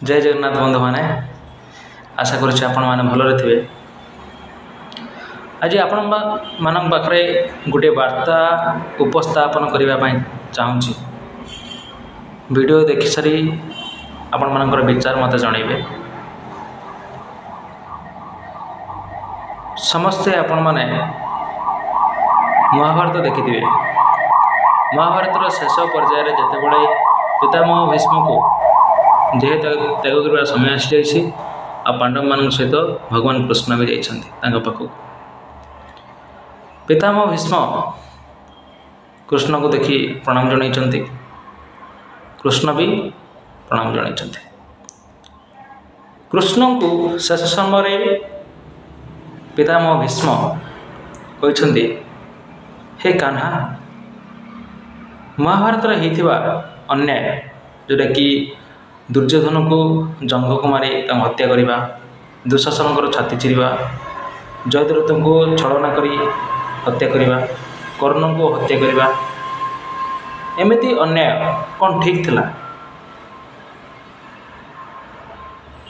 जय जगन्नाथ बंधु मैंने आशा करुच्छे आपण मैंने भलरे थे। आज आपण मान पाखे गोटे वार्ता उपस्थापन करने चाहूँगी। वीडियो देखि सारी आपण मानकर विचार मत जनइबे। समस्ते आपण माने महाभारत देखिथिबे। महाभारतर शेष पर्यायर जितेबाला पितामह भीष्म को देह त्याग कर समय आसी जाइए आ पांडव मान सहित भगवान कृष्ण भी जाइए पाखक। पितामह भीष्म कृष्ण को देखि प्रणाम जन, कृष्ण भी प्रणाम जन। कृष्ण को शेष समय पितामह भीष्म कहते हे कान्हा, महाभारत होता अन्याय जोटा कि दुर्योधन को जंग को मारी हत्या करवा, दुशासन छाती चिरवा, जयद्रथ को छलना करी हत्या करवा, कर्ण को हत्या करवा, एमती अन्याय कौन ठीक थिला?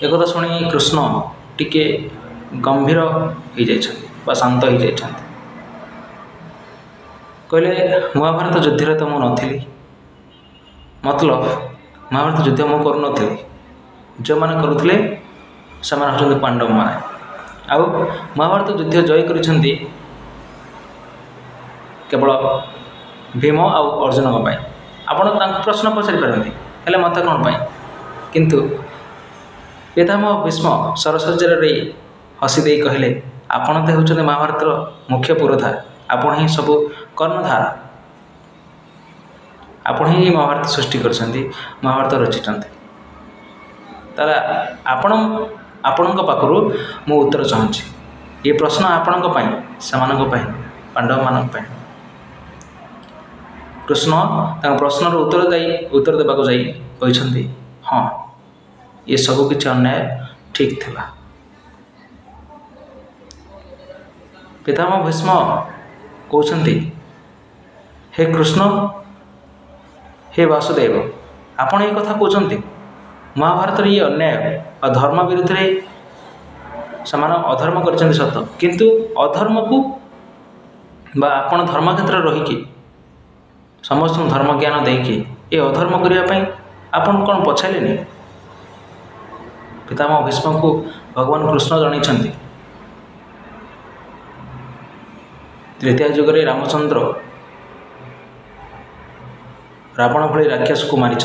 एक कथा शुणी कृष्ण टिके गंभीर हो जाइछन्ति शांत हो जाइछन्ति। कहले महाभारत युद्ध तो मुझे नथिली, मतलब महाभारत युद्ध मुझे करूनथी, जो मैंने करुले से होचंती पांडव माने। आउ महाभारत युद्ध जय करिसेंती केवल भीम आउ अर्जुन पाई। आपण प्रश्न पचारि पारती हेले मत कौन पाई? किंतु पितामह भीष्म सरसज्जार हसी दे कहले आपण तो होचंती महाभारत मुख्य पुरोधा, आपण ही सब कर्णधार, आपण ही महाभारत सृष्टि करछन्ती, महाभारत रचिछन्ती। ताला आपण पाखरु मु उत्तर चाहूँगी। ये प्रश्न आपण पांडव मान। कृष्ण प्रश्नर उत्तर देवाक जाई कहते हाँ ये सब किसी अन्याय ठीक थिला। पितामह भीष्म कहते हे कृष्ण, हे वासुदेव, आपण ये कथा कहते महाभारत ये अन्याय और धर्म विरुद्ध से अधर्म कर सत, किंतु अधर्म को आपण धर्म क्षेत्र रहीकि समस्त धर्म ज्ञान देकी ये अधर्म करने आपण कौन पछाइलेनी? पितामह भीष्म को भगवान कृष्ण जन। तृतीय युगरे रामचंद्र रावण भली राक्षस को मारी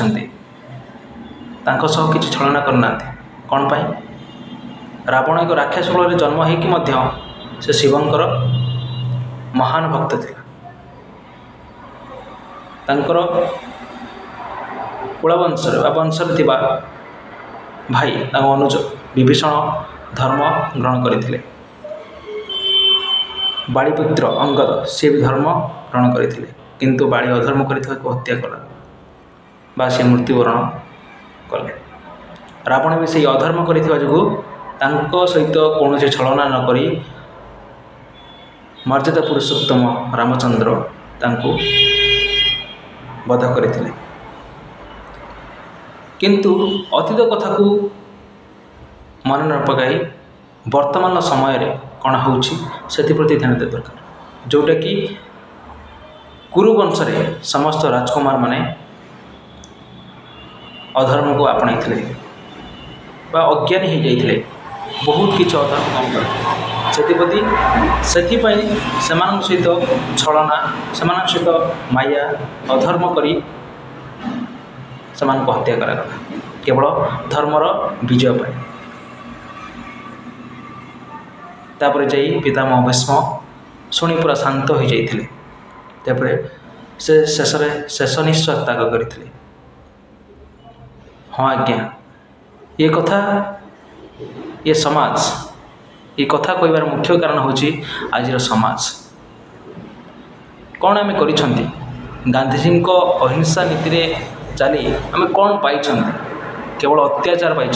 किसी छलना करना कौन पाई? रावण एक राक्षस कुल जन्म होकि से शिवंकर महान भक्त थिला। तांकर कुलवंशर वंशर थिबा भाई अनुज विभीषण धर्म ग्रहण करथिले। बालीपुत्र अंगद से भी धर्म ग्रहण करथिले, किंतु बाली अधर्म करथिबा को हत्या कला बा से मृत्युवरण कले। रावण भी से अधर्म करथिबा जो तांको सहित कौन छलना न करी मर्यादा पुरुषोत्तम रामचंद्र तांको वध करथिले। किंतु अतीत कथा को मन न पकाई वर्तमान समय रे कौन होउछि सेति प्रति ध्यान दे दरकार। जोटा कि कुरुवंश रे समस्त राजकुमार माने अधर्म को आपणाई थिले बा अज्ञानी हो जाइथिले, बहुत किछि अधर्म काम करते से सहित छलना से सहित माया अधर्म करी से हत्या करा केवल धर्मर विजय पाए। तापर जाई पितामह भीष्म शुणी पूरा शांत हो जाइए। से शेष निश्वास त्याग करथिले। हाँ आज्ञा, ये कथा ये समाज ये कथा कहबार मुख्य कारण होची आजिर समाज कौन आम करिछंती? गांधीजी को अहिंसा नीति रे चली आम कौन पाई? केवल अत्याचार पाई।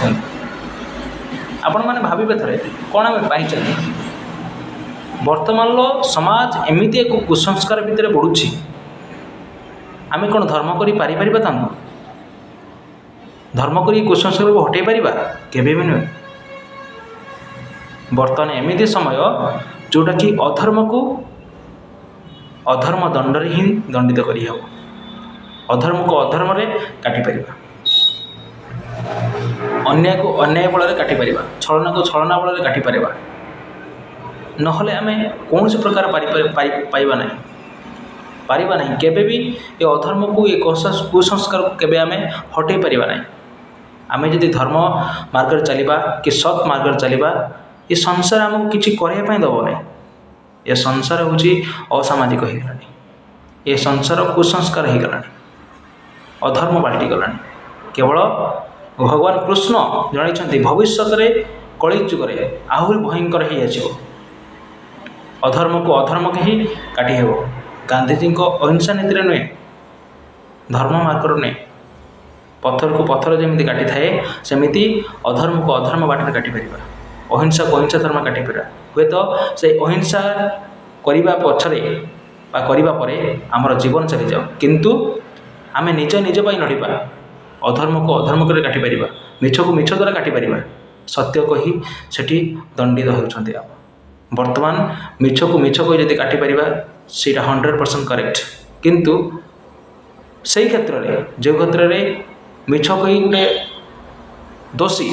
आपण मैंने भावे थे कौन आम पाई? वर्तमान समाज एमती एक कुसंस्कार भितर बढ़ुछि, आम कौन धर्म करी पारि परिबा? धर्म कर कुसंस्कार को हटै पारिबा केबे भी नुहे। बर्तमान एमती समय जोटा कि अधर्म को अधर्म दंडरे ही दंडित करी हेब। अधर्म को अधर्म रे काटी परिबा, अन्याय को अन्याय बल काटी परिबा, छलना को छलना बल काटी परिबा। नहले आमे कौन से प्रकार पाइबा नहीं पारिबा नहीं केबे भी ये अधर्म को ये कुसंस्कार को केबे आमे हटै परिबा नहीं। आमे यदि धर्म मार्ग चलिबा कि सत् मार्ग चलिबा ये संसार आमको किसी करने दब नहीं। ये संसार हूँ असामाजिक हो गलानी, ये संसार कुसंस्कार हो गलानी, अधर्म पलटि गलानी। केवल भगवान कृष्ण जन भविष्य में कलि जुगे आहरी भयंकर हो आसो। अधर्म को अधर्म के ही काटी हेब। गांधीजी अहिंसा नीति नुहे, धर्म मार्ग नुहे। पत्थर को पत्थर जमी काटी थाए सेमती अधर्म को अधर्म बाटर काटी पार, अहिंसा को अहिंसा धर्म काटी पार। हे तो से अहिंसा करने पछरे करने पर आमर जीवन चली जाओ, किंतु आमे निज निज पर लड़िबा। अधर्म को अधर्म कर काटी पार, मिछ को मिछ द्वारा काटी पार, सत्य को ही सेठी दंडित होउछन्ति। वर्तमान मिछ को मिछ को यदि काटी पार सीटा 100% करेक्ट, किंतु से क्षेत्र में जो क्षेत्र में मिछ कही गोटे दोषी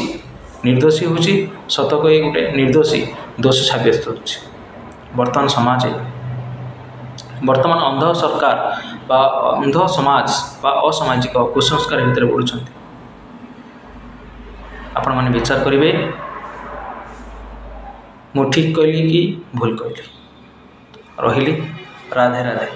निर्दोषी होची, सत कही गोटे निर्दोषी दोषी सब्यस्त होची। वर्तमान समाज वर्तमान अंध सरकार बा अंध समाज बा असामाजिक कुसंस्कार भितर बढ़ुछन्ति। आपण माने विचार करिवे मु ठीक कहली कि भूल कहली। रहिली। राधे राधे।